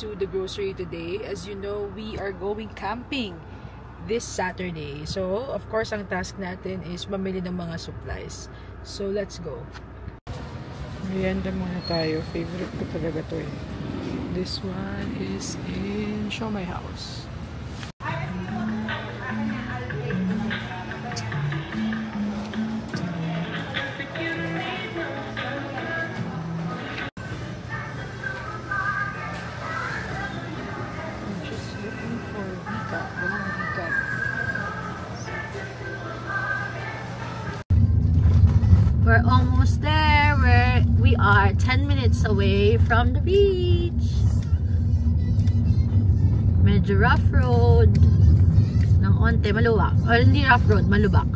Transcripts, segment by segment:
to the grocery today. As you know, we are going camping this Saturday. So, of course, ang task natin is mamili ng mga supplies. So, let's go. Merienda muna tayo. Favorite ko talaga to eh. This one is in Show My House. We're almost there. We are 10 minutes away from the beach. Medyo rough road. Ng onte, malubak. Or hindi rough road, malubak.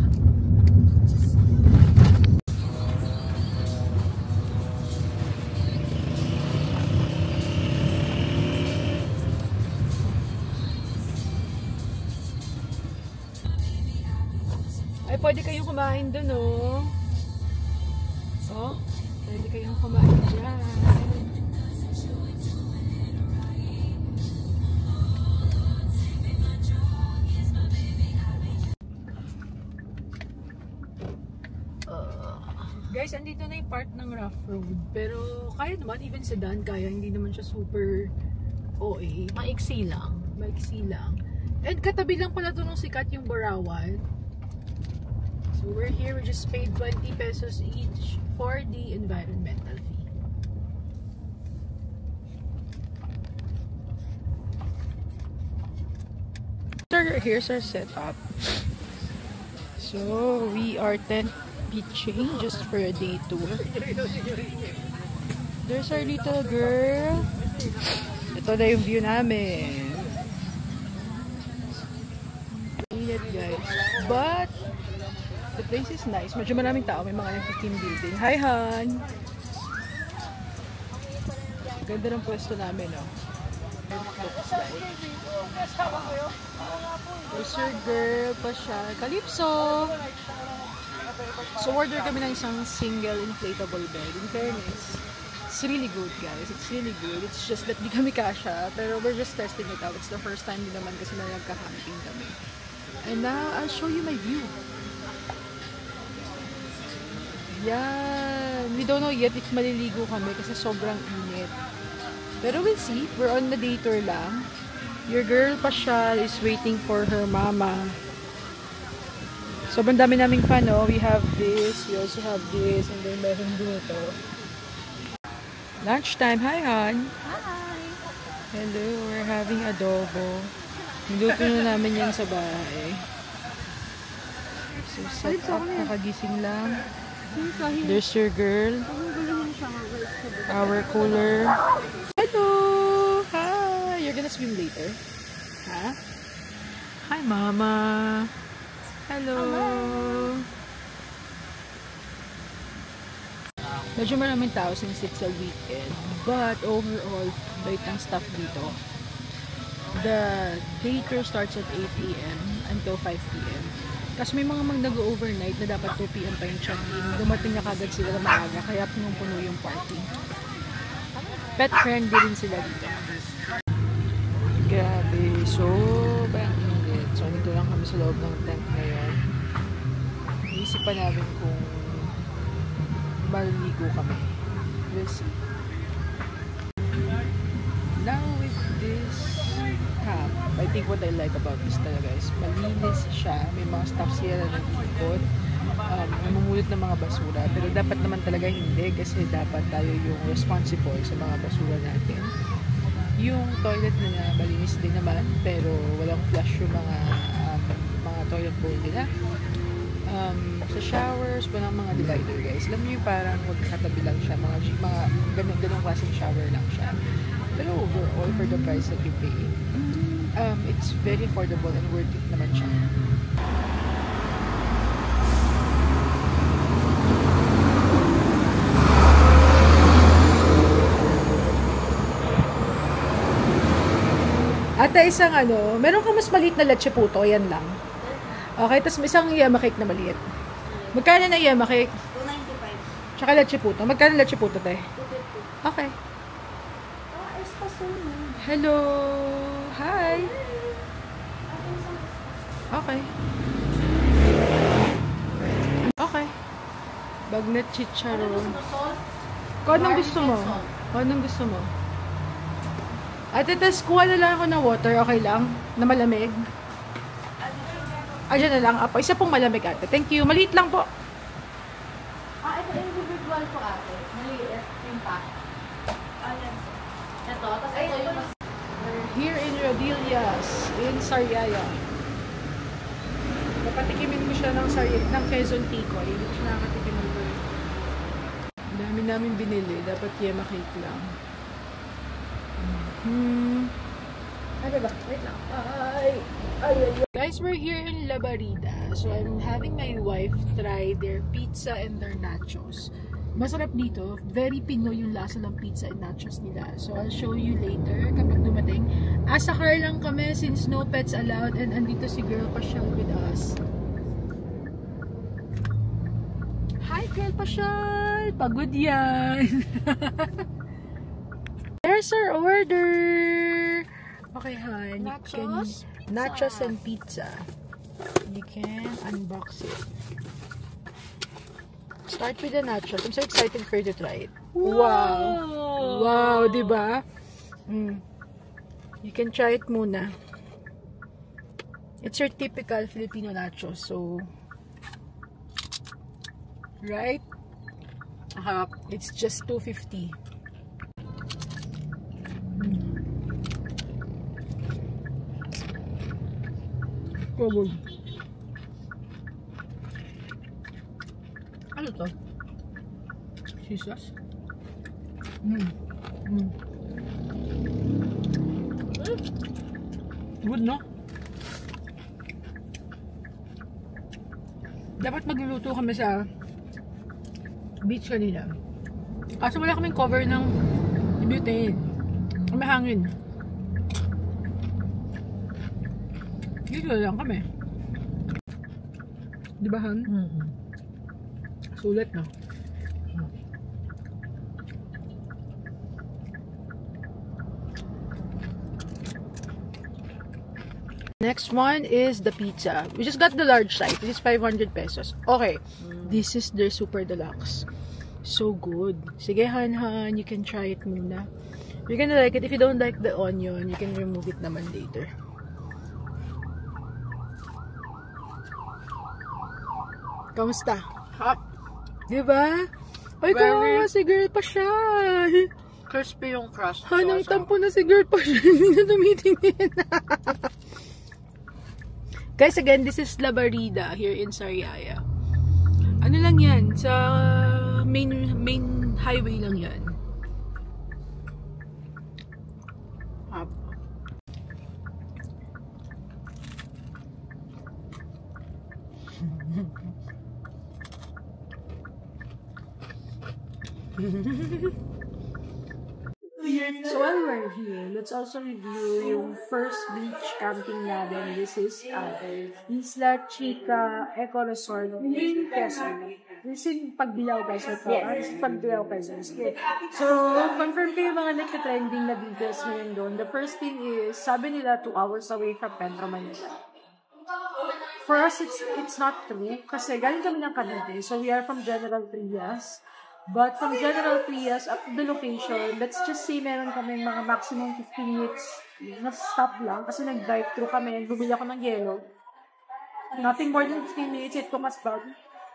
Ay, pwede kayong kumain dun, oh. Oh, pwede kayong kumain dyan. Guys, andito na yung part ng rough road. Pero kaya naman, even sedan kaya. Hindi naman siya super OA. Maiksi lang. Maiksi lang. And katabi lang pala ito nung sikat yung Barawan. So we're here, we just paid 20 pesos each for the environmental fee. So here's our setup. So we are tent pitching just for a day tour. There's our little girl. Ito na yung view namin. Ingat guys. But the place is nice. Medyo maraming tao. May mga team building. Hi, Han! Ganda ng pwesto namin, no? Looks like. There's your girl pa siya. Calypso! So, order kami ng isang single inflatable bed. In fairness, it's really good, guys. It's really good. It's just that di kami kasha. Pero we're just testing it out. It's the first time din naman kasi na nagka-camping kami. And now, I'll show you my view. Yan. We don't know yet if maliligo kami kasi sobrang init. Pero we'll see. We're on the day tour lang. Your girl Pasyal is waiting for her mama. Sobrang dami naming fun, no? We have this. We also have this. And then meron dito. Lunchtime. Hi, Han. Hi! Hello. We're having adobo. Niluto na namin yan sa bahay. So, set up. Nakagising lang. There's your girl. Our cooler. Hello! Hi! You're gonna swim later? Huh? Hi, Mama! Hello! Medyo maraming tao since it's a weekend. But overall, bait ang staff dito. The day tour starts at 8 AM until 5 PM. Kasi may mga nag-overnight na dapat 2 PM pa yung check-in. Dumating na kagad sila na maaga, kaya punong-puno yung party. Pet friendly din sila dito. Grabe. So, bayang init. So, nito lang kami sa loob ng tent ngayon. Iisipan namin kung maliligo kami. We'll see. Now with this camp, I think what I like about this talaga is malinis siya. May mga staff sila na nag-ikot. Namumulot ng mga basura. Pero dapat naman talaga hindi kasi dapat tayo yung responsible sa mga basura natin. Yung toilet nila malinis din naman pero walang flush yung mga toilet bowl nila. Sa showers, walang mga divider, guys. Alam niyo yung parang magkatabi lang siya. Mga ganong klaseng shower lang siya. Pero overall, for the price that you pay, it's very affordable and worth it naman siya. Ata isang meron kang mas maliit na leche puto, yan lang. Okay, tapos may isang yema cake na maliit. Magkano na yema cake? 295. Tsaka leche puto. Magkano leche puto, te? 250. Okay. Hello! Hi! Okay. Okay. Bagnet chicharon. Kung anong gusto mo? Kung anong gusto mo? Ate, tas kuha na lang ako ng water. Okay lang? Na malamig? Diyan na lang. Apo, isa pong malamig ate. Thank you. Maliit lang po. Ito individual po ate. Maliit yung pack. Ito. Tapos ito yung mas... We're here in Rodillas, in Sariaya. Napatikimin mo siya ng Quezon Tikoy. Hindi ko siya nakatikimin ko. Ang dami namin binili. Dapat yema cake lang. Ano ba? Wait lang. Guys, we're here in La Barida. So, I'm having my wife try their pizza and their nachos. Masarap dito. Very Pinoy yung lasa ng pizza and nachos nila. So, I'll show you later kapag dumating. Asa car lang kami since no pets allowed and andito si Girl Pasyal with us. Hi, Girl Pasyal! Pagod yan! There's our order! Okay, hon. Nachos? Nachos and pizza. You can unbox it. Start with the nachos. I'm so excited for you to try it. Wow! Wow, diba? You can try it muna. It's your typical Filipino nachos. So, right? It's just $2.50. Good. Ano to? Jesus? Good, no? Dapat magluluto kami sa beach kanina. Kaso wala kaming cover ng butane. May hangin. Dito lang kami. Di ba, Han? Sulit, no? Next one is the pizza. We just got the large size. This is 500 pesos. Okay. This is their super deluxe. So good. Sige, Han. You can try it muna. You're gonna like it. If you don't like the onion, you can remove it naman later. Kamusta? Hot. Diba? Ay, kawawa si Girl Pasyal. Crispy yung crust. Hanang tampo na si Girl Pasyal. Hindi na tumitingin. Guys, again, this is La Barida here in Sariaya. Ano lang yan? Sa main highway lang yan. So while we're here, let's also review yung first beach camping natin. This is Isla Chica Eco Resort in Quezon. This is Pagbilao, guys. Yes. Pagbilao, Quezon. So, confirm kayo mga nagka-trending na videos ngayon doon. The first thing is, sabi nila 2 hours away from Metro Manila. For us, it's not true. Kasi galing kami ng Cavite. So, we are from General Trias. But from General Trias up to the location, let's just say meron kami mga maximum 15 minutes na stop lang. Kasi nag-drive-thru kami. Bumili ako ng yellow. Nothing more than 15 minutes. It took us about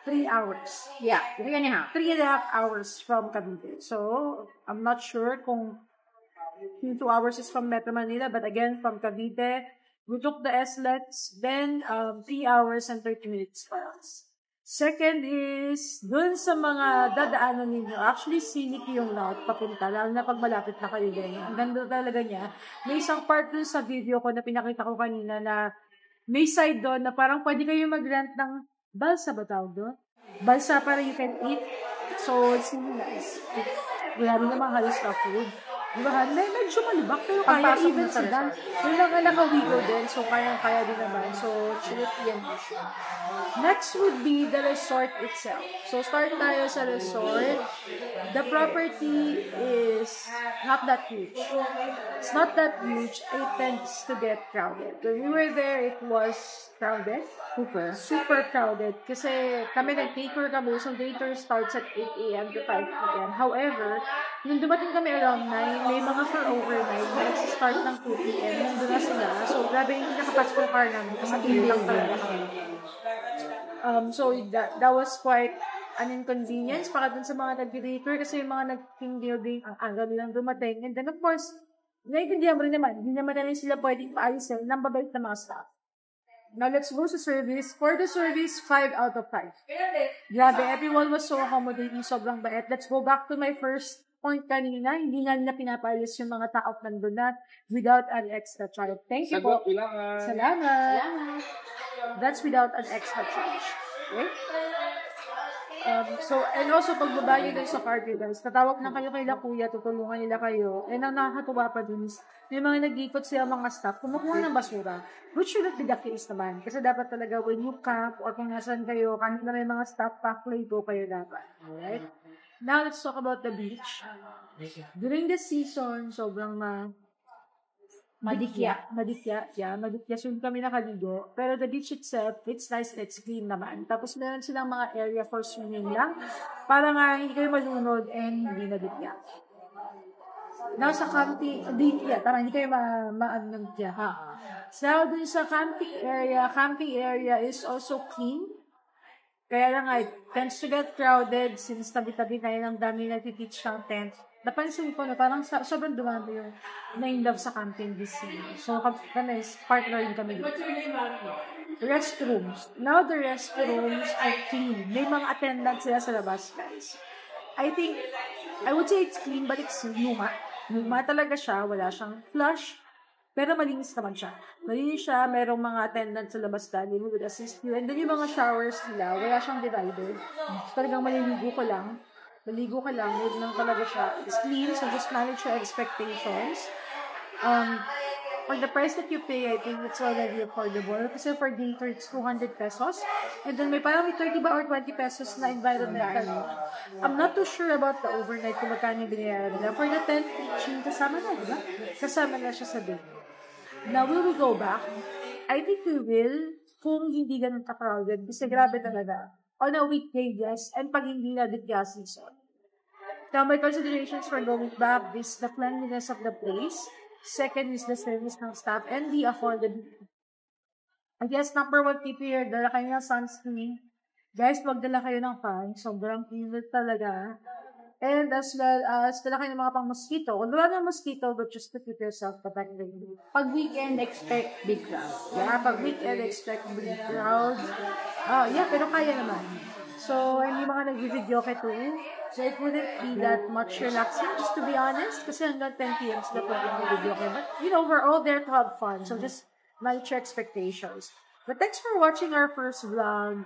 3 hours. Yeah, 3.5. 3.5 hours from Cavite. So, I'm not sure kung 2 hours is from Metro Manila. But again, from Cavite, we took the SLEX, then 3 hours and 30 minutes for us. Second is, dun sa mga dadaanan ninyo, actually scenic yung route papunta, lalo na pag malapit na kayo din. Ang ganda talaga niya. May isang part dun sa video ko na pinakita ko kanina na may side doon na parang pwede kayo mag-rent ng balsa ba tawag doon? Balsa para you can eat. So, it's really nice. Wala rin naman halos na food. Diba? Medyo malubak, pero kaya Pagpasok even mo sa sila. May mga nakawigo din, so kaya din naman. So, should yan siya. Next would be the resort itself. So, start tayo sa resort. The property is not that huge. It's not that huge. It tends to get crowded. When we were there, it was crowded. Super crowded. Kasi kami nag-taker kami. So, taker starts at 8 a.m. to 5 p.m. However, nung dumating kami around 9, may mga for overnight na nag-start ng 2 p.m. Nandun na sila. So, grabe yung nakapasok yung car namin. Kasi hindi lang talaga kami. So, that was quite an inconvenience para dun sa mga nag-taker kasi yung mga nag-team building ang agaw nilang dumating. And then, of course, naiintindihan mo rin naman, hindi naman na sila pwedeng paayusin ng babalik na mga staff. Now, let's go to service. For the service, 5 out of 5. Grabe, everyone was so accommodating, sobrang bait. Let's go back to my first point kanina. Hindi nga nila pinapaalis yung mga tao nandun na without an extra charge. Thank you po. Salamat. That's without an extra charge. Okay? And also, pag babayo din sa car guys, tatawag na kayo kay kuya, tutulungan nila kayo. And ang nakakatuwa pa dun is, may mga nag-ikot sila mga staff, kumukuha ng basura, which shouldn't be the case naman. Kasi dapat talaga, when you camp, or kung nasan kayo, kanina may mga staff, pack-play po kayo dapat. Alright? Now, let's talk about the beach. During the season, sobrang madikya. Soon kami nakaligo. Pero the beach itself, it's nice, it's clean naman. Tapos meron silang mga area for swimming lang. Para nga hindi kayo malunod and hindi madikya. Now sa camping, hindi kayo maanagya. So dun sa camping area is also clean. Kaya lang it tends to get crowded since tabi-tabi na yun ang dami nag-pitch ng tent. Napansin ko na parang sobrang dumami yung na-in-love sa camping this year. So, kami, partner rin kami dito. Restrooms. Now, the restrooms are clean. May mga attendants sila sa labas, guys. I would say it's clean, but it's luma. Luma talaga siya. Wala siyang flush. Pero malinis naman siya. Malinis siya. Merong mga attendants sa labas dali who would assist you. And then yung mga showers nila, wala siyang divider. So, talagang maliligo ka lang, huwag lang talaga siya. It's clean, so just manage your expectations. For the price that you pay, I think it's already affordable. Kasi for dinner, it's 200 pesos. And then may parang 30 ba or 20 pesos na environmental. I'm not too sure about the overnight kung magkano yung binayaran nila. For the tent pitching, kasama na, diba? Kasama na siya sa day. Now, will we go back? I think we will kung hindi ganun ka-crowded. Kasi grabe talaga. On a weekday, yes, and pag hindi na digya season. Now, my considerations for going back is the cleanliness of the place. Second is the service ng staff and the affordability. I guess number 1 tip here, dala kayo ng sunscreen. Guys, magdala kayo ng fan. Sobrang init talaga. And as well as, dala kayo ng mga pang-mosquito. Kung wala ng mosquito, but just to keep yourself protected. Pag weekend, expect big crowd. Yeah, pag weekend, expect big crowd. Pero kaya naman. So, hindi mga nag-video kay too. So, it wouldn't be that much relaxing, just to be honest. Kasi hanggang 10 p.m. sila pwede mag-video kay. But, we're all there to have fun. So, just manage your expectations. But thanks for watching our first vlog.